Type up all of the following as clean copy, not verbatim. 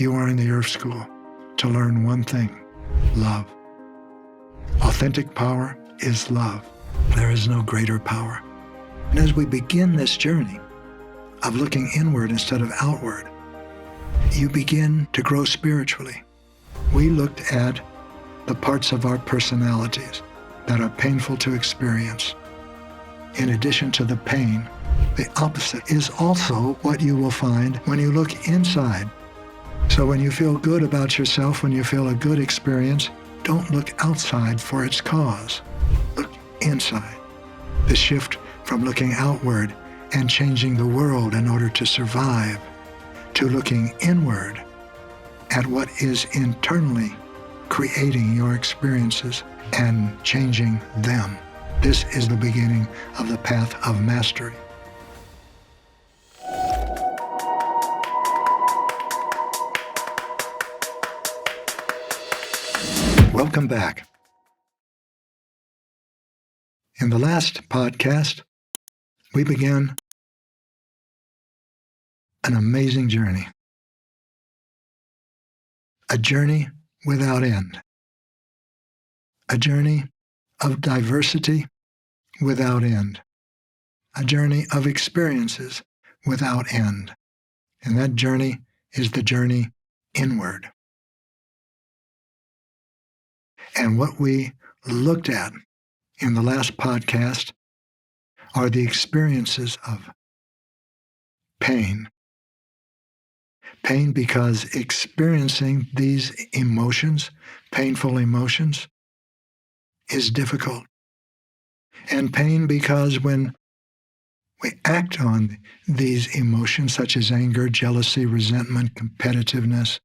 You are in the Earth School to learn one thing: love. Authentic power is love. There is no greater power. And as we begin this journey of looking inward instead of outward, you begin to grow spiritually. We looked at the parts of our personalities that are painful to experience. In addition to the pain, the opposite is also what you will find when you look inside. So when you feel good about yourself, when you feel a good experience, don't look outside for its cause. Look inside. The shift from looking outward and changing the world in order to survive, to looking inward at what is internally creating your experiences and changing them. This is the beginning of the path of mastery. Welcome back. In the last podcast, we began an amazing journey. A journey without end. A journey of diversity without end. A journey of experiences without end. And that journey is the journey inward. And what we looked at in the last podcast are the experiences of pain. Pain because experiencing these emotions, painful emotions, is difficult. And pain because when we act on these emotions such as anger, jealousy, resentment, competitiveness,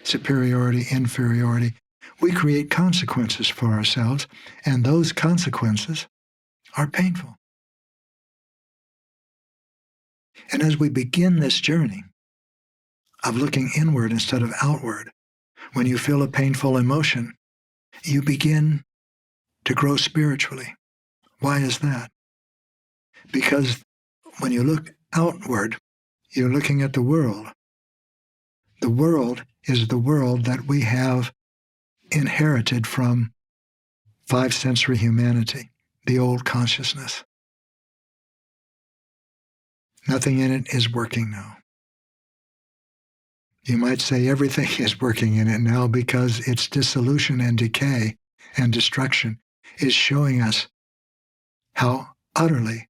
superiority, inferiority, we create consequences for ourselves, and those consequences are painful. And as we begin this journey of looking inward instead of outward, when you feel a painful emotion, you begin to grow spiritually. Why is that? Because when you look outward, you're looking at the world. The world is the world that we have inherited from five-sensory humanity, the old consciousness. Nothing in it is working now. You might say everything is working in it now because its dissolution and decay and destruction is showing us how utterly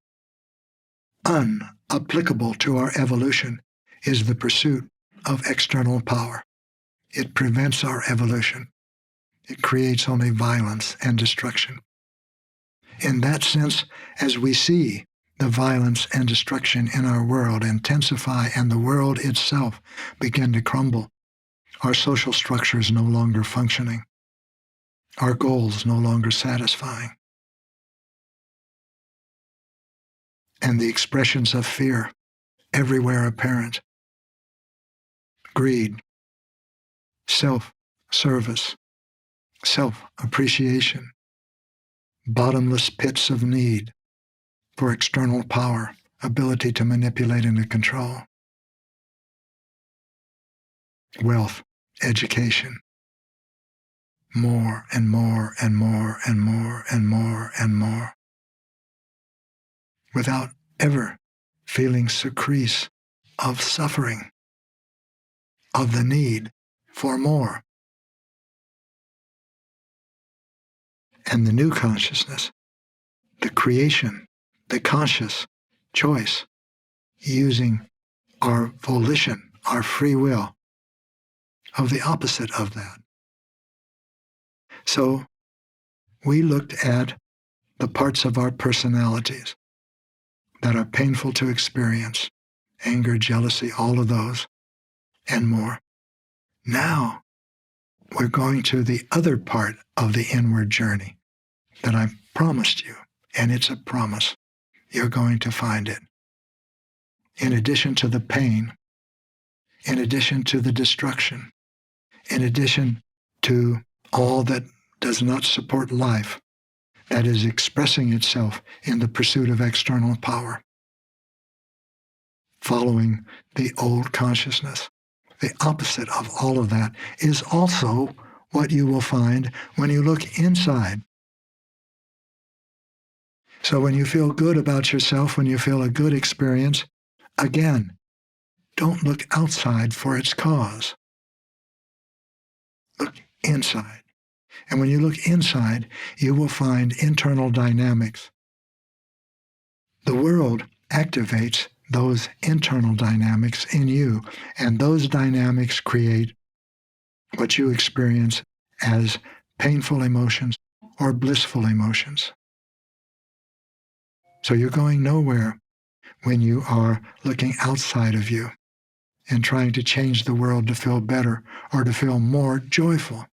unapplicable to our evolution is the pursuit of external power. It prevents our evolution. It creates only violence and destruction. In that sense, as we see the violence and destruction in our world intensify and the world itself begin to crumble, our social structure is no longer functioning. Our goals no longer satisfying. And the expressions of fear everywhere apparent. Greed, self-service, self-appreciation, bottomless pits of need for external power, ability to manipulate and to control. Wealth, education, more and more and more and more and more and more, without ever feeling surcease of suffering, of the need for more. And the new consciousness, the creation, the conscious choice, using our volition, our free will, of the opposite of that. So we looked at the parts of our personalities that are painful to experience, anger, jealousy, all of those, and more. Now we're going to the other part of the inward journey that I promised you, and it's a promise. You're going to find it. In addition to the pain, in addition to the destruction, in addition to all that does not support life, that is expressing itself in the pursuit of external power, following the old consciousness, The opposite of all of that is also what you will find when you look inside. So when you feel good about yourself, when you feel a good experience, again, don't look outside for its cause. Look inside. And when you look inside, you will find internal dynamics. The world activates those internal dynamics in you, and those dynamics create what you experience as painful emotions or blissful emotions. So you're going nowhere when you are looking outside of you and trying to change the world to feel better or to feel more joyful.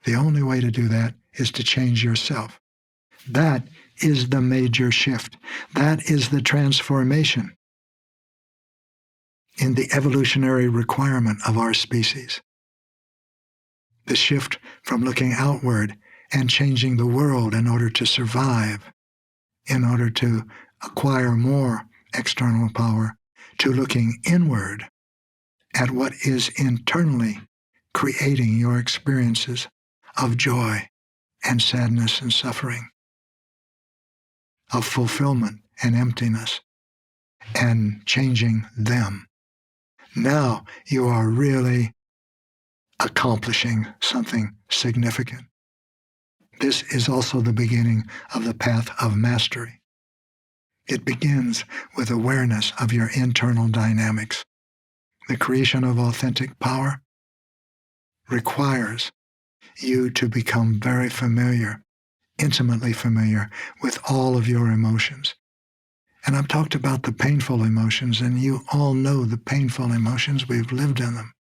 The only way to do that is to change yourself. That is the major shift. That is the transformation in the evolutionary requirement of our species. The shift from looking outward and changing the world in order to survive, in order to acquire more external power, to looking inward at what is internally creating your experiences of joy and sadness and suffering, of fulfillment and emptiness, and changing them. Now you are really accomplishing something significant. This is also the beginning of the path of mastery. It begins with awareness of your internal dynamics. The creation of authentic power requires you to become very familiar, intimately familiar with all of your emotions. And I've talked about the painful emotions, and you all know the painful emotions. We've lived in them.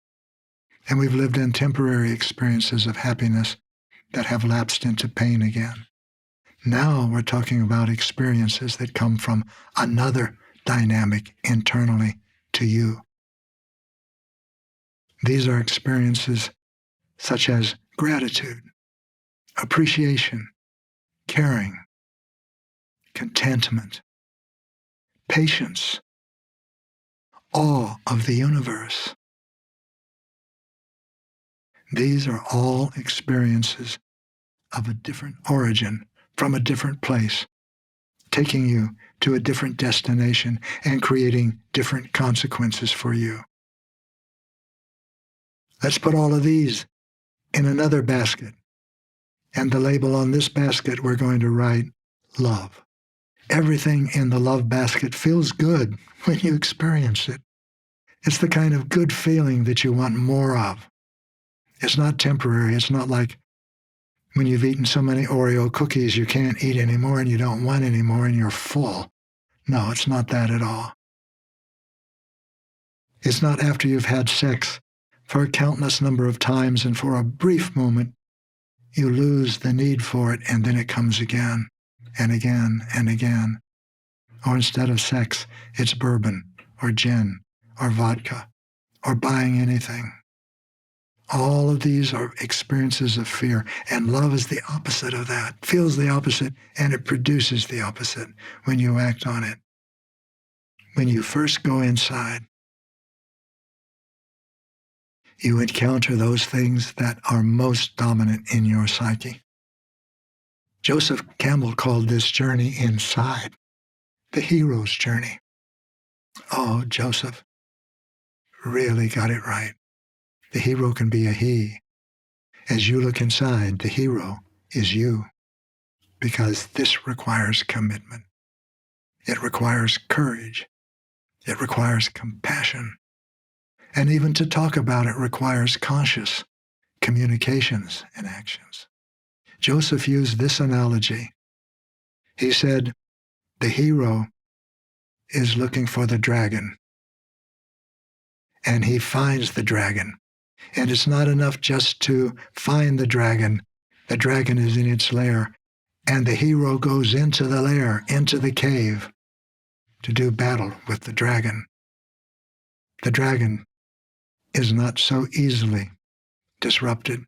And we've lived in temporary experiences of happiness that have lapsed into pain again. Now we're talking about experiences that come from another dynamic internally to you. These are experiences such as gratitude, appreciation, caring, contentment, patience, awe of the universe. These are all experiences of a different origin, from a different place, taking you to a different destination and creating different consequences for you. Let's put all of these in another basket. And the label on this basket, we're going to write love. Everything in the love basket feels good when you experience it. It's the kind of good feeling that you want more of. It's not temporary. It's not like when you've eaten so many Oreo cookies you can't eat anymore and you don't want any more and you're full. No, it's not that at all. It's not after you've had sex for a countless number of times and for a brief moment you lose the need for it and then it comes again and again and again. Or instead of sex, it's bourbon or gin or vodka or buying anything. All of these are experiences of fear, and love is the opposite of that, feels the opposite, and it produces the opposite when you act on it. When you first go inside, you encounter those things that are most dominant in your psyche. Joseph Campbell called this journey inside the hero's journey. Oh, Joseph really got it right. The hero can be a he. As you look inside, the hero is you, because this requires commitment. It requires courage. It requires compassion. And even to talk about it requires conscious communications and actions. Joseph used this analogy. He said, the hero is looking for the dragon, and he finds the dragon. And it's not enough just to find the dragon. The dragon is in its lair, and the hero goes into the lair, into the cave, to do battle with the dragon. The dragon is not so easily disrupted.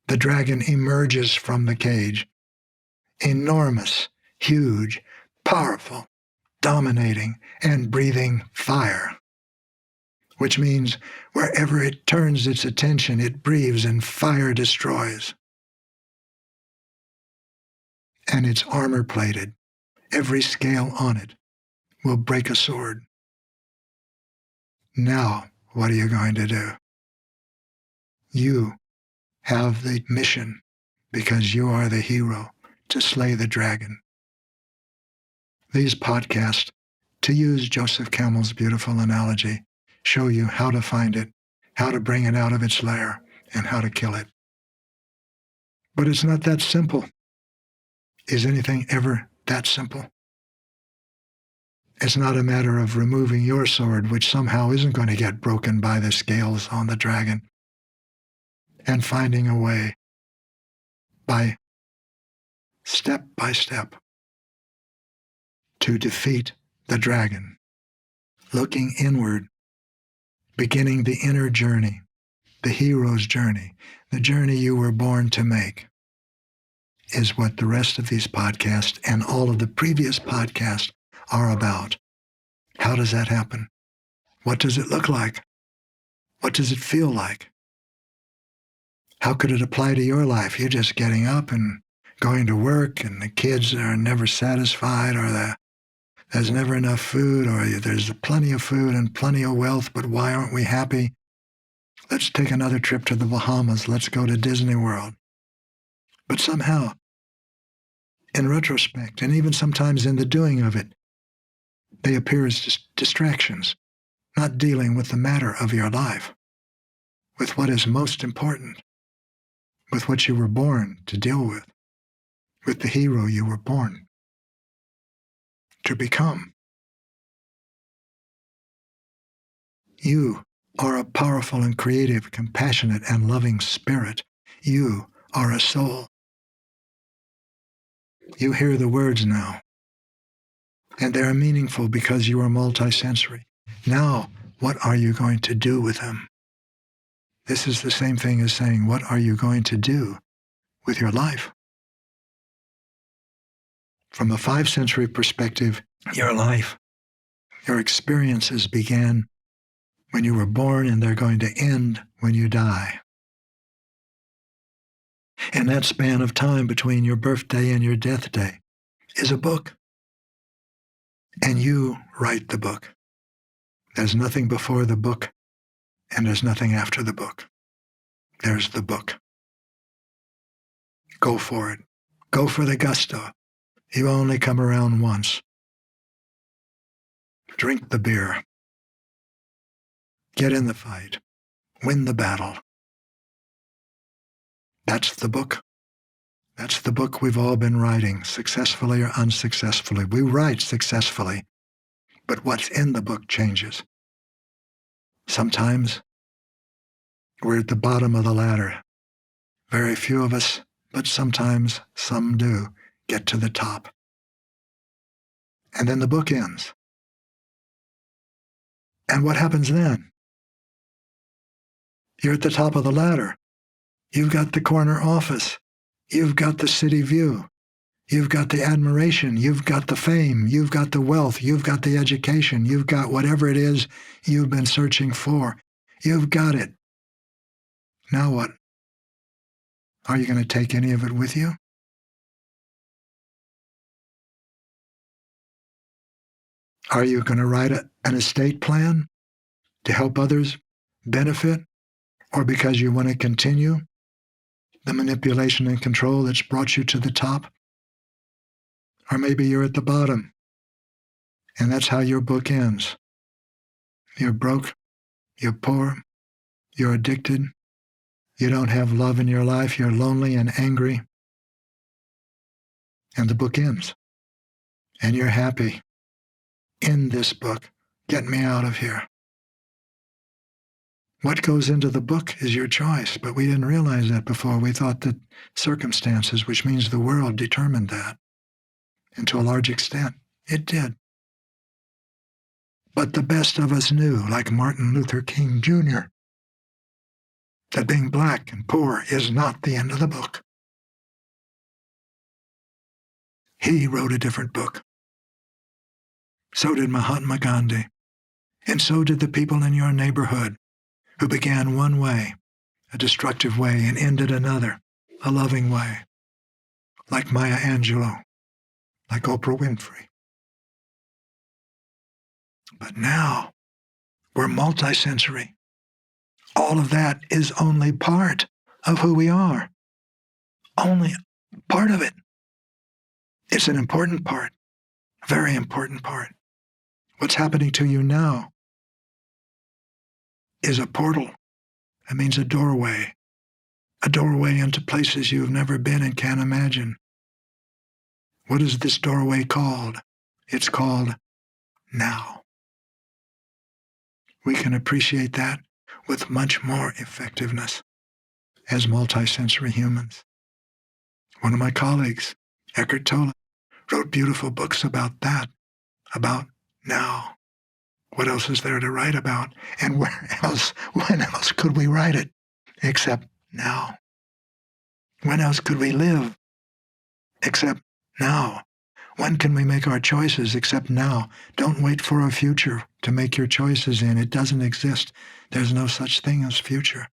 The dragon emerges from the cage, enormous, huge, powerful, dominating, and breathing fire. which means wherever it turns its attention, it breathes and fire destroys. And it's armor-plated. Every scale on it will break a sword. Now, what are you going to do? You have the mission, because you are the hero, to slay the dragon. These podcasts, to use Joseph Campbell's beautiful analogy, show you how to find it, how to bring it out of its lair, and how to kill it. But it's not that simple. Is anything ever that simple? It's not a matter of removing your sword, which somehow isn't going to get broken by the scales on the dragon, and finding a way by step, to defeat the dragon. Looking inward, beginning the inner journey, the hero's journey, the journey you were born to make, is what the rest of these podcasts and all of the previous podcasts are about. How does that happen? What does it look like? What does it feel like? How could it apply to your life? You're just getting up and going to work, and the kids are never satisfied, or there's never enough food, or there's plenty of food and plenty of wealth, but why aren't we happy? Let's take another trip to the Bahamas. Let's go to Disney World. But somehow, in retrospect, and even sometimes in the doing of it, they appear as distractions, not dealing with the matter of your life, with what is most important, with what you were born to deal with the hero you were born to become. You are a powerful and creative, compassionate and loving spirit. You are a soul. You hear the words now, and they are meaningful because you are multisensory. Now, what are you going to do with them? This is the same thing as saying, what are you going to do with your life? From a five-sensory perspective, your life, your experiences began when you were born, and they're going to end when you die. And that span of time between your birthday and your death day is a book. And you write the book. There's nothing before the book, and there's nothing after the book. There's the book. Go for it. Go for the gusto. You only come around once. Drink the beer. Get in the fight. Win the battle. That's the book. That's the book we've all been writing, successfully or unsuccessfully. We write successfully, but what's in the book changes. Sometimes we're at the bottom of the ladder. Very few of us, but sometimes some do, get to the top. And then the book ends. And what happens then? You're at the top of the ladder. You've got the corner office. You've got the city view. You've got the admiration. You've got the fame. You've got the wealth. You've got the education. You've got whatever it is you've been searching for. You've got it. Now what? Are you going to take any of it with you? Are you going to write an estate plan to help others benefit, or because you want to continue the manipulation and control that's brought you to the top? Or maybe you're at the bottom, and that's how your book ends. You're broke, you're poor, you're addicted, you don't have love in your life, you're lonely and angry, and the book ends. And you're happy. In this book, get me out of here. What goes into the book is your choice, but we didn't realize that before. We thought that circumstances, which means the world, determined that. And to a large extent, it did. But the best of us knew, like Martin Luther King Jr., that being black and poor is not the end of the book. He wrote a different book. So did Mahatma Gandhi. And so did the people in your neighborhood who began one way, a destructive way, and ended another, a loving way, like Maya Angelou, like Oprah Winfrey. But now we're multisensory. All of that is only part of who we are. Only part of it. It's an important part, a very important part. What's happening to you now is a portal. It means a doorway into places you've never been and can't imagine. What is this doorway called? It's called now. We can appreciate that with much more effectiveness as multisensory humans. One of my colleagues, Eckhart Tolle, wrote beautiful books about that, about now. What else is there to write about? And when else could we write it except now? When else could we live except now? When can we make our choices except now? Don't wait for a future to make your choices in. It doesn't exist. There's no such thing as future.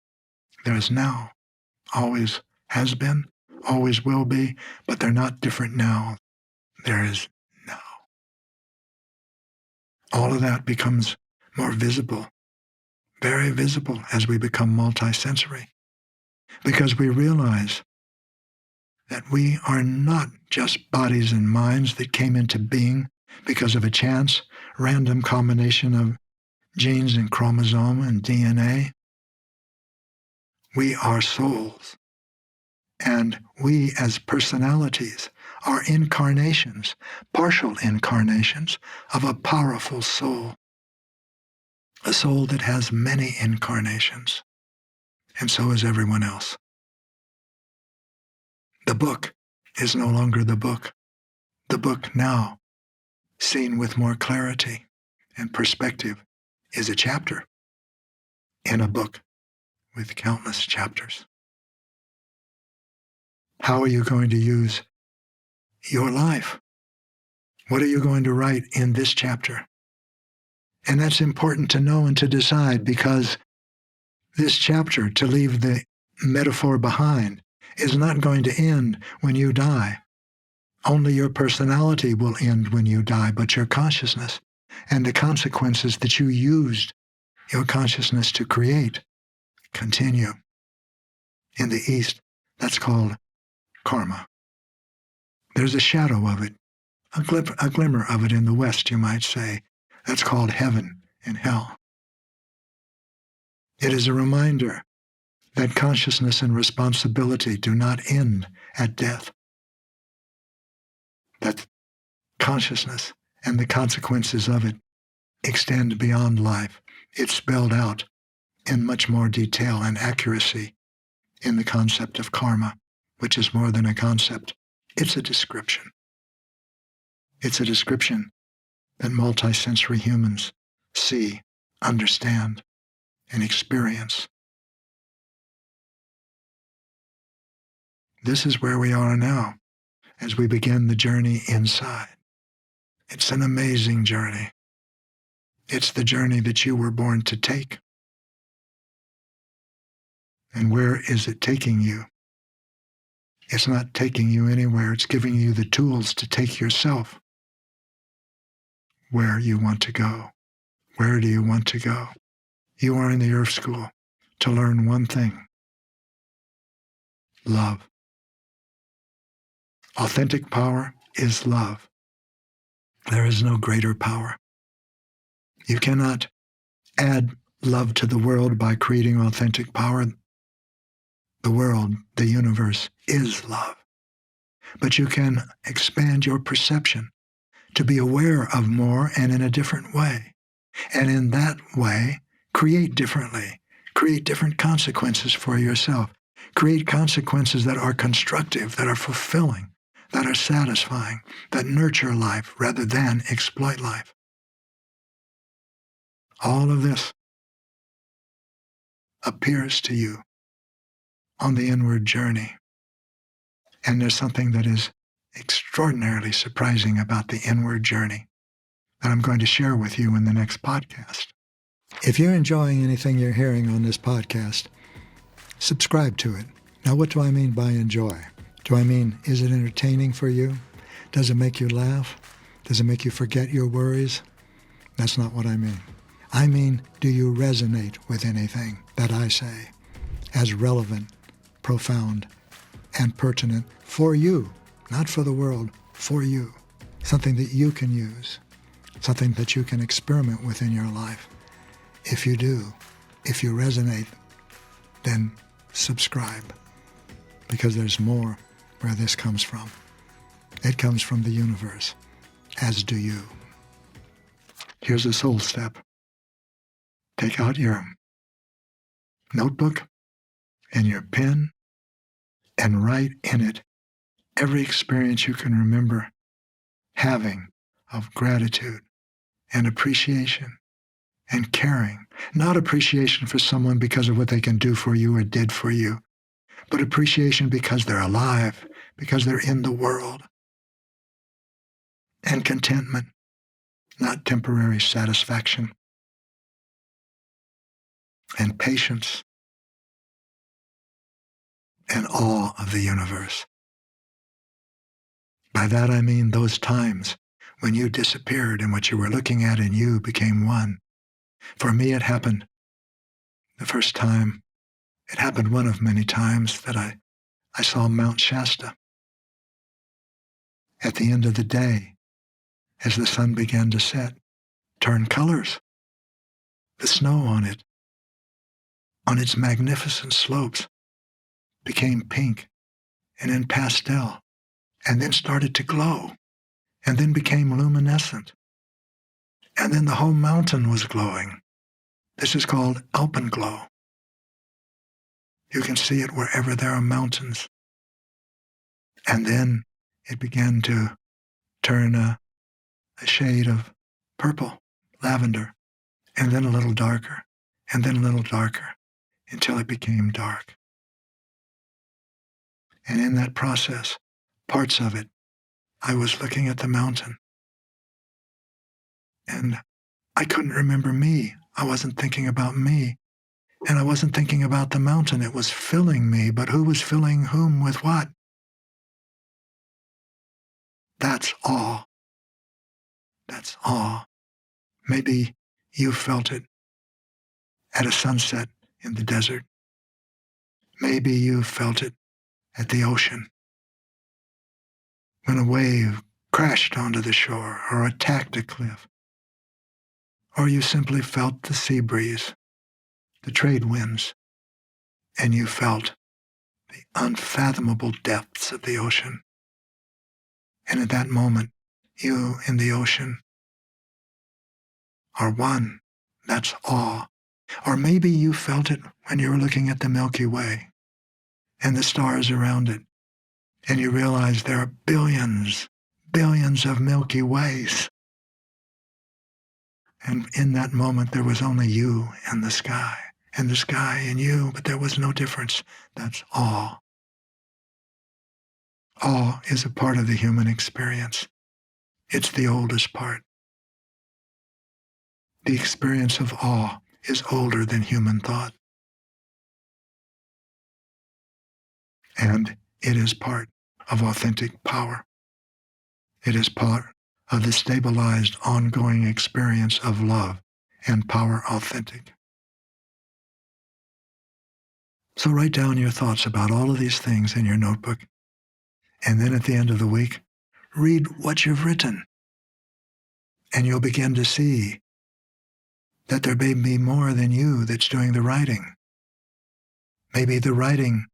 There is now. Always has been, always will be, but they're not different now. There is now. All of that becomes more visible, very visible as we become multisensory, because we realize that we are not just bodies and minds that came into being because of a chance, random combination of genes and chromosome and DNA. We are souls. And we as personalities are incarnations, partial incarnations of a powerful soul. A soul that has many incarnations. And so is everyone else. The book is no longer the book. The book now, seen with more clarity and perspective, is a chapter in a book with countless chapters. How are you going to use your life? What are you going to write in this chapter? And that's important to know and to decide, because this chapter, to leave the metaphor behind, is not going to end when you die. Only your personality will end when you die, but your consciousness and the consequences that you used your consciousness to create continue. In the East, that's called karma. There's a shadow of it, a glimmer of it in the West, you might say. That's called heaven and hell. It is a reminder that consciousness and responsibility do not end at death. That consciousness and the consequences of it extend beyond life. It's spelled out in much more detail and accuracy in the concept of karma, which is more than a concept. It's a description. It's a description that multisensory humans see, understand, and experience. This is where we are now as we begin the journey inside. It's an amazing journey. It's the journey that you were born to take. And where is it taking you? It's not taking you anywhere. It's giving you the tools to take yourself where you want to go. Where do you want to go? You are in the Earth School to learn one thing: love. Authentic power is love. There is no greater power. You cannot add love to the world by creating authentic power. The world, the universe, is love. But you can expand your perception to be aware of more and in a different way. And in that way, create differently. Create different consequences for yourself. Create consequences that are constructive, that are fulfilling, that are satisfying, that nurture life rather than exploit life. All of this appears to you on the inward journey. And there's something that is extraordinarily surprising about the inward journey that I'm going to share with you in the next podcast. If you're enjoying anything you're hearing on this podcast, subscribe to it. Now, what do I mean by enjoy? Do I mean, is it entertaining for you? Does it make you laugh? Does it make you forget your worries? That's not what I mean. I mean, do you resonate with anything that I say as relevant, profound, and pertinent for you, not for the world, for you? Something that you can use, something that you can experiment with in your life. If you do, if you resonate, then subscribe, because there's more where this comes from. It comes from the universe, as do you. Here's a soul step. Take out your notebook and your pen and write in it every experience you can remember having of gratitude and appreciation and caring. Not appreciation for someone because of what they can do for you or did for you, but appreciation because they're alive, because they're in the world. And contentment, not temporary satisfaction. And patience and awe of the universe. By that I mean those times when you disappeared and what you were looking at and you became one. For me, it happened the first time. It happened one of many times that I saw Mount Shasta. At the end of the day, as the sun began to set, turn colors. The snow on its magnificent slopes, became pink and then pastel, and then started to glow, and then became luminescent. And then the whole mountain was glowing. This is called alpenglow. You can see it wherever there are mountains. And then it began to turn a shade of purple, lavender, and then a little darker, and then a little darker, until it became dark. And in that process, parts of it, I was looking at the mountain, and I couldn't remember me. I wasn't thinking about me, and I wasn't thinking about the mountain. It was filling me, but who was filling whom with what? That's awe. That's awe. Maybe you felt it at a sunset in the desert. Maybe you felt it at the ocean, when a wave crashed onto the shore or attacked a cliff. Or you simply felt the sea breeze, the trade winds, and you felt the unfathomable depths of the ocean. And at that moment, you and the ocean are one. That's awe. Or maybe you felt it when you were looking at the Milky Way and the stars around it, and you realize there are billions of Milky Ways. And in that moment, there was only you and the sky and you, but there was no difference. That's awe. Awe is a part of the human experience. It's the oldest part. The experience of awe is older than human thought. And it is part of authentic power. It is part of the stabilized, ongoing experience of love and power authentic. So write down your thoughts about all of these things in your notebook, and then at the end of the week, read what you've written, and you'll begin to see that there may be more than you that's doing the writing. Maybe the writing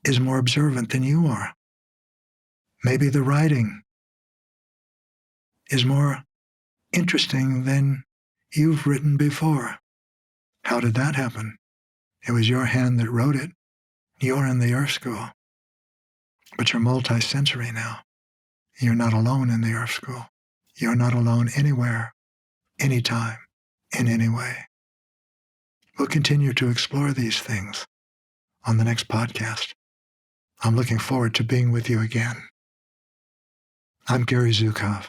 is more observant than you are. Maybe the writing is more interesting than you've written before. How did that happen? It was your hand that wrote it. You're in the Earth School. But you're multisensory now. You're not alone in the Earth School. You're not alone anywhere, anytime, in any way. We'll continue to explore these things on the next podcast. I'm looking forward to being with you again. I'm Gary Zukav.